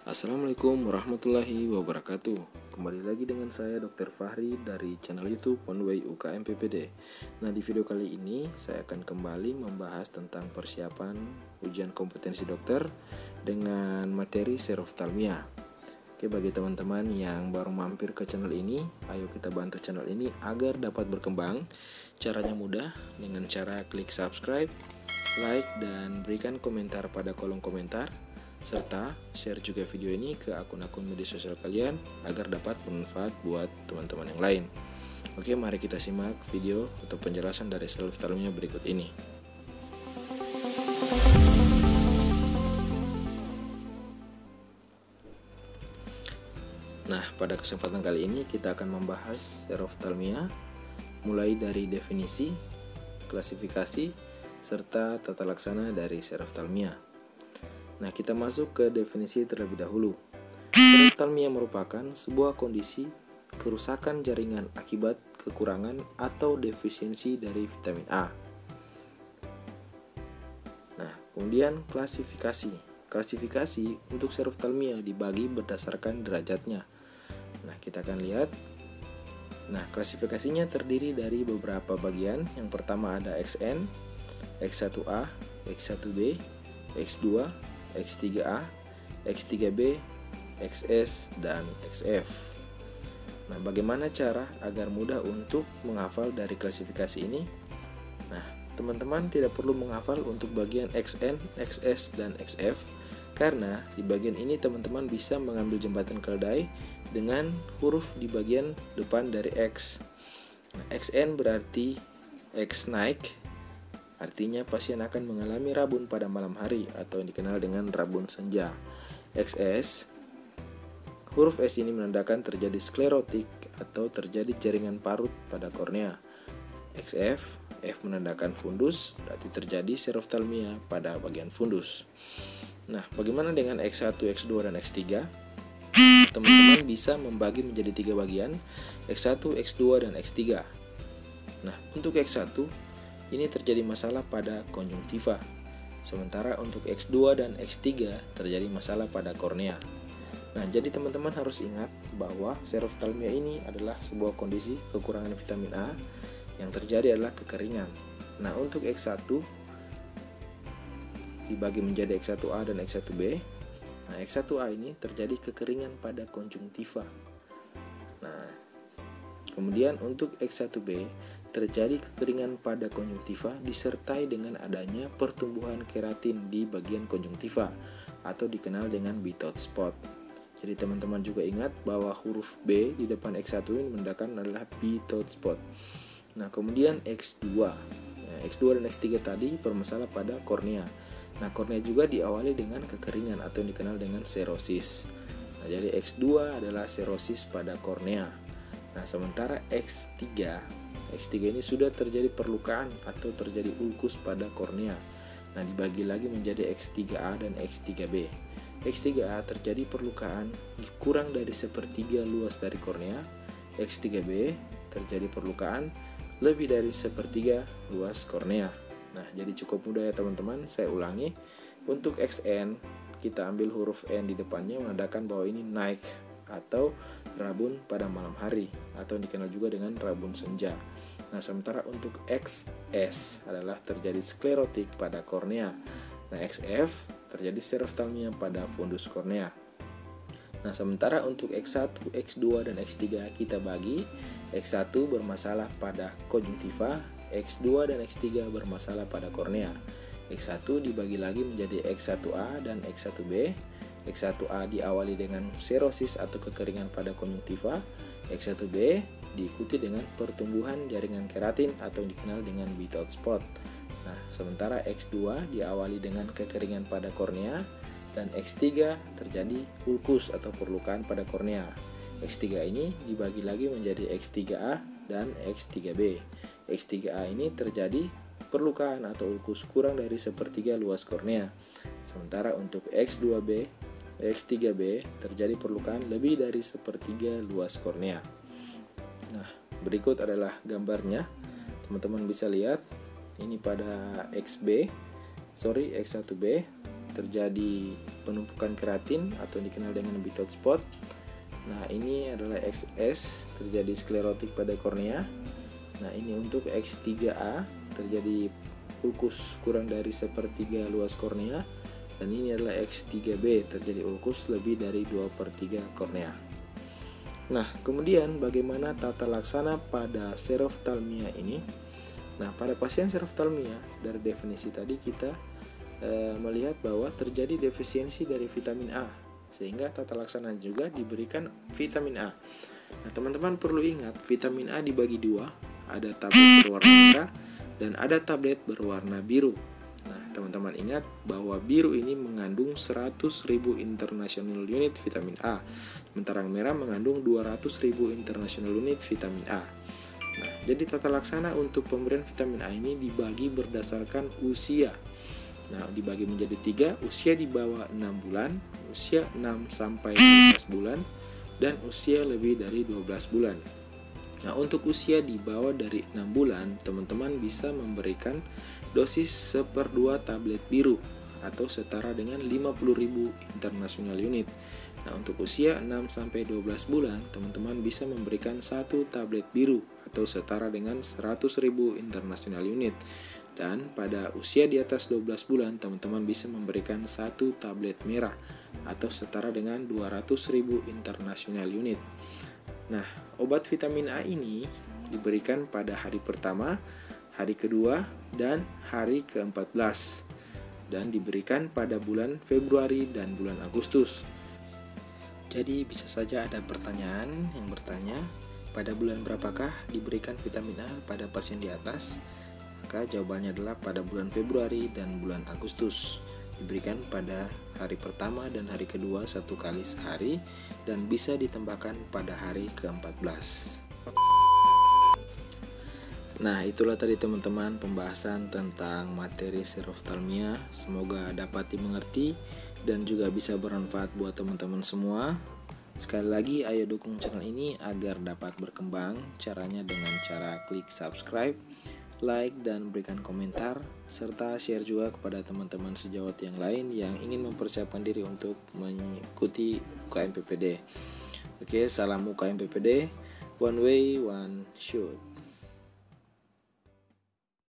Assalamualaikum warahmatullahi wabarakatuh. Kembali lagi dengan saya Dr. Fahri dari channel YouTube One Way UKM PPD. Nah, di video kali ini saya akan kembali membahas tentang persiapan ujian kompetensi dokter dengan materi seroftalmia. Oke, bagi teman-teman yang baru mampir ke channel ini, ayo kita bantu channel ini agar dapat berkembang. Caranya mudah, dengan cara klik subscribe, like, dan berikan komentar pada kolom komentar, serta share juga video ini ke akun-akun media sosial kalian agar dapat bermanfaat buat teman-teman yang lain. Oke, mari kita simak video atau penjelasan dari seroftalmia berikut ini. Nah, pada kesempatan kali ini kita akan membahas seroftalmia mulai dari definisi, klasifikasi, serta tata laksana dari seroftalmia. Nah, kita masuk ke definisi terlebih dahulu. Seroftalmia merupakan sebuah kondisi kerusakan jaringan akibat kekurangan atau defisiensi dari vitamin A. Nah, kemudian klasifikasi. Klasifikasi untuk seroftalmia dibagi berdasarkan derajatnya. Nah, kita akan lihat. Nah, klasifikasinya terdiri dari beberapa bagian. Yang pertama ada XN, X1A, X1B, X2, X3A, X3B, XS, dan XF. Nah, bagaimana cara agar mudah untuk menghafal dari klasifikasi ini? Nah, teman-teman tidak perlu menghafal untuk bagian XN, XS, dan XF, karena di bagian ini teman-teman bisa mengambil jembatan keledai dengan huruf di bagian depan dari X. Nah, XN berarti X naik, artinya pasien akan mengalami rabun pada malam hari atau yang dikenal dengan rabun senja. XS, huruf S ini menandakan terjadi sklerotik atau terjadi jaringan parut pada kornea. XF, F menandakan fundus, berarti terjadi seroftalmia pada bagian fundus. Nah, bagaimana dengan X1, X2, dan X3? Teman-teman bisa membagi menjadi 3 bagian, X1, X2, dan X3. Nah, untuk X1 ini terjadi masalah pada konjungtiva, sementara untuk X2 dan X3 terjadi masalah pada kornea. Nah, jadi teman-teman harus ingat bahwa seroftalmia ini adalah sebuah kondisi kekurangan vitamin A yang terjadi adalah kekeringan. Nah, untuk X1 dibagi menjadi X1A dan X1B. Nah, X1A ini terjadi kekeringan pada konjungtiva. Nah, kemudian untuk X1B terjadi kekeringan pada konjungtiva disertai dengan adanya pertumbuhan keratin di bagian konjungtiva atau dikenal dengan bitot spot. Jadi teman-teman juga ingat bahwa huruf B di depan X1 ini menandakan adalah bitot spot. Nah, kemudian X2. Nah, X2 dan X3 tadi bermasalah pada kornea. Nah, kornea juga diawali dengan kekeringan atau yang dikenal dengan serosis. Nah, jadi X2 adalah serosis pada kornea. Nah, sementara X3 ini sudah terjadi perlukaan atau terjadi ulkus pada kornea. Nah, dibagi lagi menjadi X3A dan X3B. X3A terjadi perlukaan kurang dari sepertiga luas dari kornea. X3B terjadi perlukaan lebih dari sepertiga luas kornea. Nah, jadi cukup mudah ya teman-teman. Saya ulangi. Untuk XN, kita ambil huruf N di depannya menandakan bahwa ini naik atau rabun pada malam hari atau dikenal juga dengan rabun senja. Nah, sementara untuk XS adalah terjadi sklerotik pada kornea. Nah, XF terjadi seroftalmia pada fundus kornea. Nah, sementara untuk X1, X2, dan X3 kita bagi. X1 bermasalah pada konjungtiva, X2 dan X3 bermasalah pada kornea. X1 dibagi lagi menjadi X1A dan X1B. X1A diawali dengan serosis atau kekeringan pada konjungtiva. X1B diikuti dengan pertumbuhan jaringan keratin atau dikenal dengan bitot spot. Nah, sementara X2 diawali dengan kekeringan pada kornea dan X3 terjadi ulkus atau perlukaan pada kornea. X3 ini dibagi lagi menjadi X3A dan X3B. X3A ini terjadi perlukaan atau ulkus kurang dari sepertiga luas kornea. Sementara untuk X2B, X3B terjadi perlukaan lebih dari sepertiga luas kornea. Nah, berikut adalah gambarnya. Teman-teman bisa lihat ini pada X1B. terjadi penumpukan keratin atau dikenal dengan Bitot spot. Nah, ini adalah XS, terjadi sklerotik pada kornea. Nah, ini untuk X3A, terjadi ulkus kurang dari 1/3 luas kornea. Dan ini adalah X3B, terjadi ulkus lebih dari 2/3 kornea. Nah, kemudian bagaimana tata laksana pada seroftalmia ini? Nah, pada pasien seroftalmia, dari definisi tadi kita melihat bahwa terjadi defisiensi dari vitamin A, sehingga tata laksana juga diberikan vitamin A. Nah, teman-teman perlu ingat, vitamin A dibagi dua, ada tablet berwarna merah dan ada tablet berwarna biru. Nah, teman-teman ingat bahwa biru ini mengandung 100.000 international unit vitamin A, sementara yang merah mengandung 200.000 international unit vitamin A. Nah, jadi tata laksana untuk pemberian vitamin A ini dibagi berdasarkan usia. Nah, dibagi menjadi 3, usia di bawah 6 bulan, usia 6 sampai 12 bulan, dan usia lebih dari 12 bulan. Nah, untuk usia di bawah dari 6 bulan, teman-teman bisa memberikan dosis 1/2 tablet biru atau setara dengan 50.000 international unit. Nah, untuk usia 6 sampai 12 bulan, teman-teman bisa memberikan 1 tablet biru atau setara dengan 100.000 international unit. Dan pada usia di atas 12 bulan, teman-teman bisa memberikan 1 tablet merah atau setara dengan 200.000 international unit. Nah, obat vitamin A ini diberikan pada hari pertama, hari kedua, dan hari ke-14, dan diberikan pada bulan Februari dan bulan Agustus. Jadi bisa saja ada pertanyaan yang bertanya, pada bulan berapakah diberikan vitamin A pada pasien di atas? Maka jawabannya adalah pada bulan Februari dan bulan Agustus. Diberikan pada hari pertama dan hari kedua 1 kali sehari, dan bisa ditambahkan pada hari ke-14. Nah, itulah tadi teman-teman pembahasan tentang materi seroftalmia. Semoga dapat dimengerti dan juga bisa bermanfaat buat teman-teman semua. Sekali lagi, ayo dukung channel ini agar dapat berkembang. Caranya dengan cara klik subscribe, like, dan berikan komentar, serta share juga kepada teman-teman sejawat yang lain yang ingin mempersiapkan diri untuk mengikuti UKM PPD. Oke, salam UKM PPD, one way, one shoot.